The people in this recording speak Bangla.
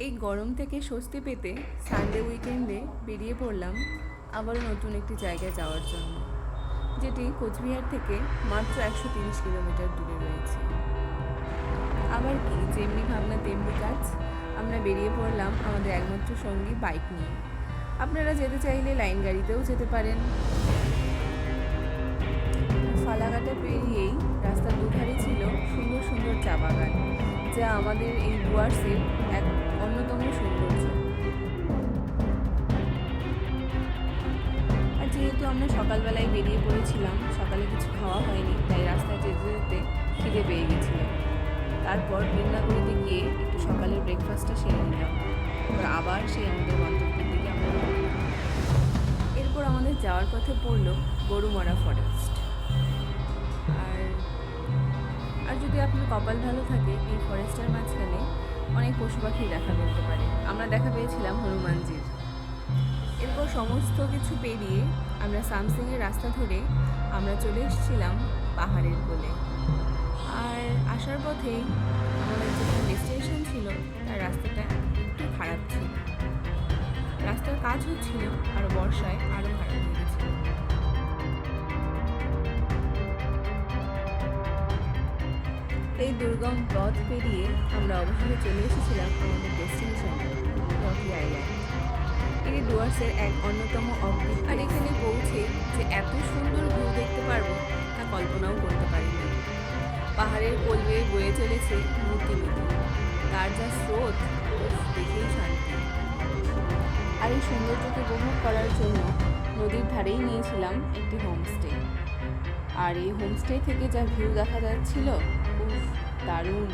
এই গরম থেকে স্বস্তি পেতে সানডে উইকেন্ডে বেরিয়ে পড়লাম আবারও নতুন একটি জায়গায় যাওয়ার জন্য, যেটি কোচবিহার থেকে মাত্র 130 কিলোমিটার দূরে রয়েছে। আবার কি, যেমনি ভাবনা তেমনি কাজ। আমরা বেরিয়ে পড়লাম আমাদের একমাত্র সঙ্গী বাইক নিয়ে। আপনারা যেতে চাইলে লাইন গাড়িতেও যেতে পারেন। ফালাকাটা পেরিয়েই রাস্তার দুধারে ছিল সুন্দর সুন্দর চা বাগান, যা আমাদের এই ডুয়ার্সের এক অন্যতম সৌন্দর্য। আর যেহেতু আমরা সকালবেলায় বেরিয়ে পড়েছিলাম, সকালে কিছু খাওয়া হয়নি, তাই রাস্তায় যেতে যেতে খিদে পেয়ে গেছিল। তারপর বৃন্দাবনীতে গিয়ে একটু সকালের ব্রেকফাস্টটা সেরে নিলাম। আবার সেই আমাদের গন্তব্যের দিকে আমরা এরপর আমাদের যাওয়ার পথে পড়লো গরুমারা ফরেস্ট। আর যদি আপনার কপাল ভালো থাকে, এই ফরেস্টের মাঝখানে অনেক পশু পাখি দেখা করতে পারে। আমরা দেখা পেয়েছিলাম হনুমানজির। এরপর সমস্ত কিছু পেরিয়ে আমরা সামসিংয়ের রাস্তা ধরে আমরা চলে এসেছিলাম পাহাড়ের কোলে। আর আসার পথেই আমাদের যে ডেস্টিনেশন ছিল তার রাস্তাটা একটু খারাপ ছিল। রাস্তার কাজ হচ্ছিল আর বর্ষায় আরও খারাপ হয়ে গেছিল। এই দুর্গম পথ পেরিয়ে আমরা অবশেষে চলে এসেছিলাম আমাদের ডেস্টিনেশনে, রকি আইল্যান্ড। এটি ডুয়ার্সের এক অন্যতম অবদ্বীপ। আর এখানে পৌঁছে যে এত সুন্দর ভিউ দেখতে পারবো তা কল্পনাও করতে পারিনি। পাহাড়ের কোল বেয়ে বয়ে চলেছে নদী, তার যা স্রোত দেখেই শান্তি। আর এই সৌন্দর্যকে উপভোগ করার জন্য নদীর ধারেই নিয়েছিলাম একটি হোমস্টে। আর এই হোমস্টে থেকে যা ভিউ দেখা যাচ্ছিল, দারুণ।